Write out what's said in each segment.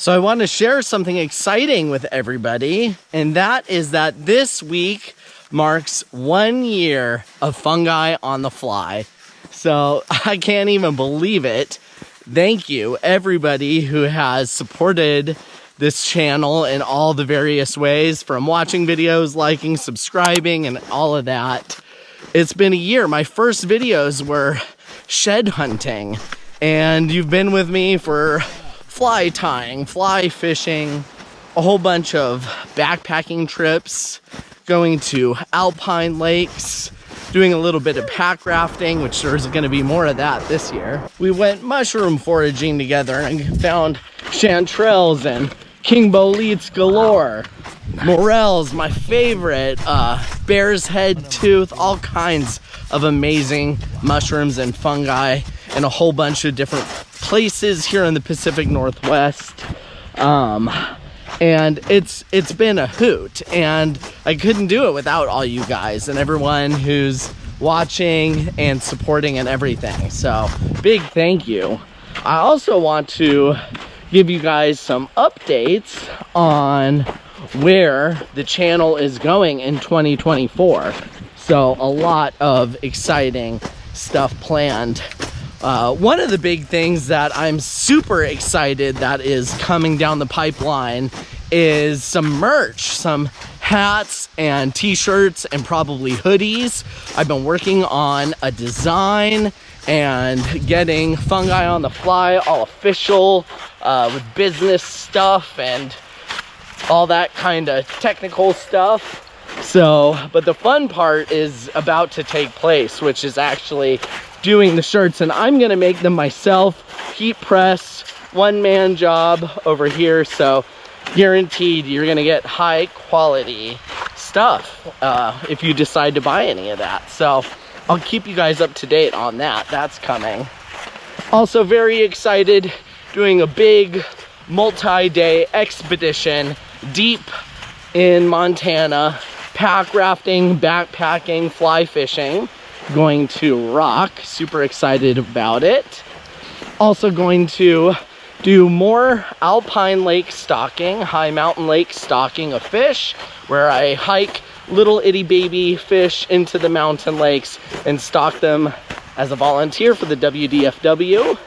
So I want to share something exciting with everybody, and that is that this week marks 1 year of Fungi on the Fly. So I can't even believe it. Thank you, everybody who has supported this channel in all the various ways, from watching videos, liking, subscribing, and all of that. It's been a year. My first videos were shed hunting, and you've been with me for fly tying, fly fishing, a whole bunch of backpacking trips, going to alpine lakes, doing a little bit of pack rafting, which there's going to be more of that this year. We went mushroom foraging together and found chanterelles and king boletes galore, morels, my favorite, bear's head tooth, all kinds of amazing mushrooms and fungi in a whole bunch of different places here in the Pacific Northwest. And it's been a hoot, and I couldn't do it without all you guys and everyone who's watching and supporting and everything. So big thank you. I also want to give you guys some updates on where the channel is going in 2024. So a lot of exciting stuff planned. One of the big things that I'm super excited that is coming down the pipeline is some merch, some hats and t-shirts and probably hoodies. I've been working on a design and getting Fungi on the Fly all official with business stuff and all that kind of technical stuff. So, but the fun part is about to take place, which is actually doing the shirts, and I'm gonna make them myself, heat press, one-man job over here. So guaranteed you're gonna get high quality stuff if you decide to buy any of that. So I'll keep you guys up to date on that. That's coming. Also very excited, doing a big multi-day expedition deep in Montana, pack rafting, backpacking, fly fishing. Going to rock, super excited about it. Also going to do more alpine lake stalking, high mountain lake stalking of fish, where I hike little itty baby fish into the mountain lakes and stalk them as a volunteer for the WDFW.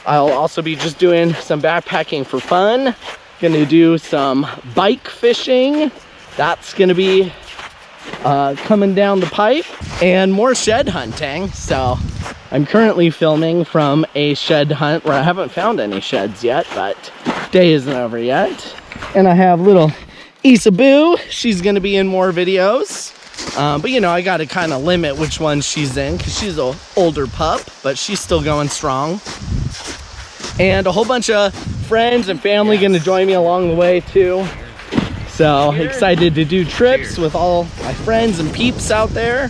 I'll also be just doing some backpacking for fun. Gonna do some bike fishing. That's gonna be coming down the pipe, and more shed hunting. So I'm currently filming from a shed hunt where I haven't found any sheds yet, but day isn't over yet. And I have little Isaboo. She's gonna be in more videos, but you know, I gotta kind of limit which one she's in because she's an older pup, but she's still going strong. And a whole bunch of friends and family gonna join me along the way too. So excited to do trips with all my friends and peeps out there.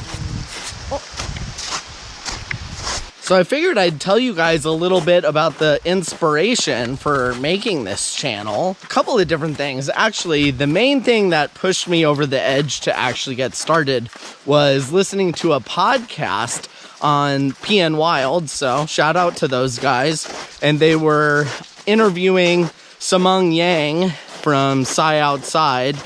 So I figured I'd tell you guys a little bit about the inspiration for making this channel. A couple of different things. Actually, the main thing that pushed me over the edge to actually get started was listening to a podcast on PN Wild. So shout out to those guys. And they were interviewing Samung Yang from Psy Outside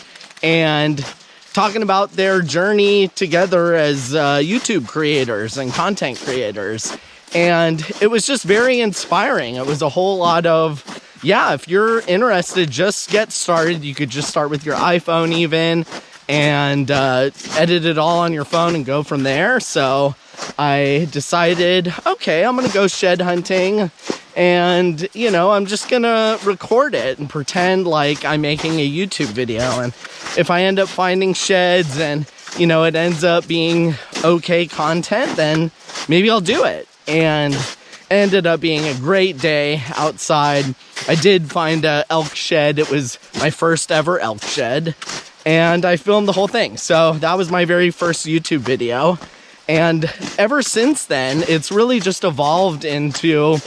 and talking about their journey together as YouTube creators and content creators. And it was just very inspiring. It was a whole lot of, yeah, if you're interested, just get started. You could just start with your iPhone even and edit it all on your phone and go from there. So I decided, okay, I'm gonna go shed hunting. And, you know, I'm just gonna record it and pretend like I'm making a YouTube video. And if I end up finding sheds and, you know, it ends up being okay content, then maybe I'll do it. And ended up being a great day outside. I did find a elk shed. It was my first ever elk shed. And I filmed the whole thing. So that was my very first YouTube video. And ever since then, it's really just evolved into,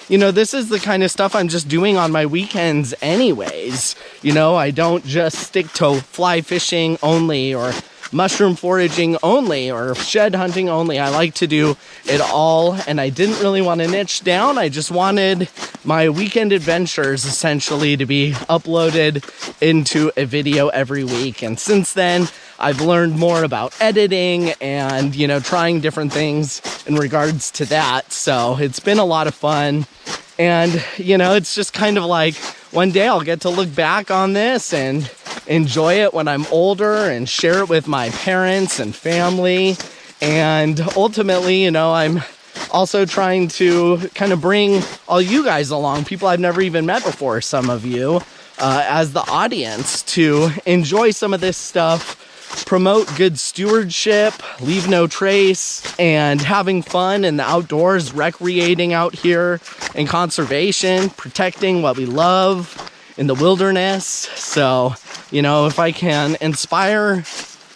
you know, this is the kind of stuff I'm just doing on my weekends anyways. You know, I don't just stick to fly fishing only or mushroom foraging only or shed hunting only. I like to do it all, and I didn't really want to niche down. I just wanted my weekend adventures essentially to be uploaded into a video every week. And since then, I've learned more about editing and, you know, trying different things in regards to that. So it's been a lot of fun. And, you know, it's just kind of like one day I'll get to look back on this and enjoy it when I'm older and share it with my parents and family. And ultimately, you know, I'm also trying to kind of bring all you guys along, people I've never even met before, some of you, as the audience, to enjoy some of this stuff, promote good stewardship, leave no trace, and having fun in the outdoors, recreating out here, and conservation, protecting what we love in the wilderness. So, you know, if I can inspire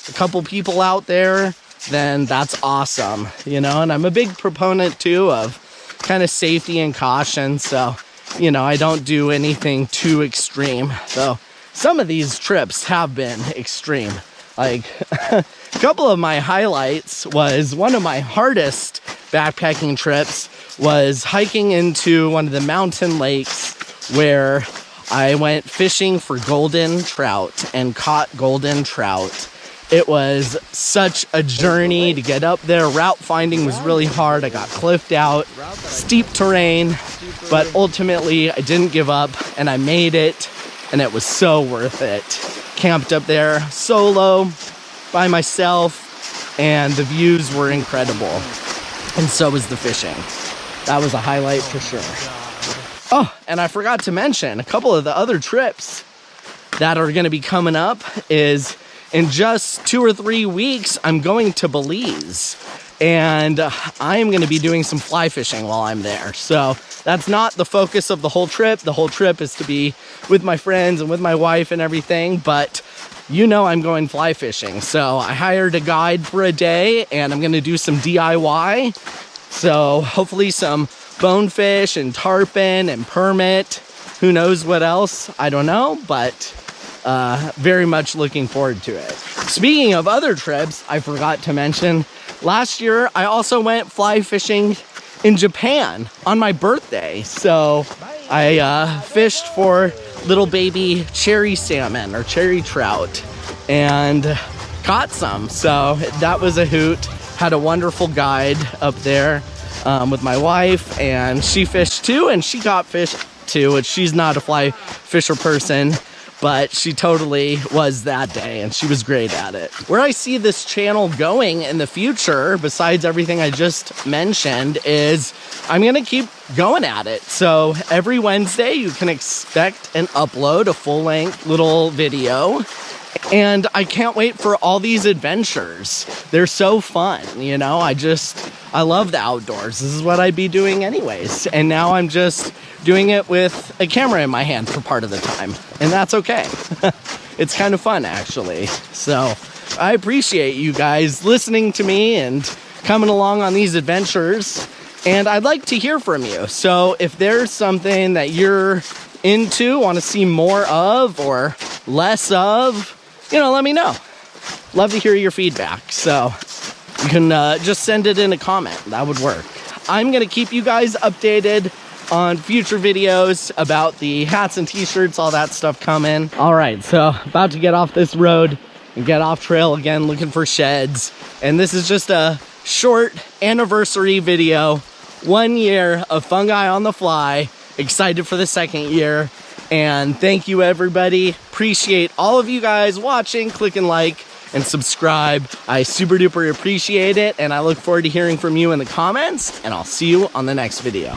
a couple people out there, then that's awesome, you know. And I'm a big proponent too of kind of safety and caution, so, you know, I don't do anything too extreme, though some of these trips have been extreme. Like, a couple of my highlights was one of my hardest backpacking trips was hiking into one of the mountain lakes where I went fishing for golden trout and caught golden trout. It was such a journey to get up there. Route finding was really hard. I got cliffed out, steep terrain, but ultimately I didn't give up and I made it, and it was so worth it. Camped up there solo by myself, and the views were incredible, and so was the fishing. That was a highlight for sure. Oh, and I forgot to mention a couple of the other trips that are going to be coming up is in just 2 or 3 weeks, I'm going to Belize, and I am going to be doing some fly fishing while I'm there. So that's not the focus of the whole trip. The whole trip is to be with my friends and with my wife and everything, but you know I'm going fly fishing. So I hired a guide for a day, and I'm going to do some DIY. So hopefully some bonefish and tarpon and permit. Who knows what else? I don't know, but very much looking forward to it. Speaking of other trips, I forgot to mention, last year I also went fly fishing in Japan on my birthday. So I fished for little baby cherry salmon or cherry trout and caught some. So that was a hoot. Had a wonderful guide up there with my wife, and she fished too, and she caught fish too, which she's not a fly fisher person, but she totally was that day, and she was great at it. Where I see this channel going in the future, besides everything I just mentioned, is I'm gonna keep going at it. So every Wednesday you can expect and upload a full-length little video. And I can't wait for all these adventures. They're so fun, you know? I love the outdoors. This is what I'd be doing anyways. And now I'm just doing it with a camera in my hand for part of the time. And that's okay. It's kind of fun, actually. So I appreciate you guys listening to me and coming along on these adventures. And I'd like to hear from you. So if there's something that you're into, want to see more of or less of, you know, let me know. Love to hear your feedback. So you can just send it in a comment. That would work. I'm going to keep you guys updated on future videos about the hats and t-shirts, all that stuff coming. All right, so about to get off this road and get off trail again, looking for sheds. And this is just a short anniversary video. 1 year of Fungi on the Fly. Excited for the 2nd year. And thank you, everybody. Appreciate all of you guys watching, clicking like and subscribe. I super duper appreciate it, and I look forward to hearing from you in the comments, and I'll see you on the next video.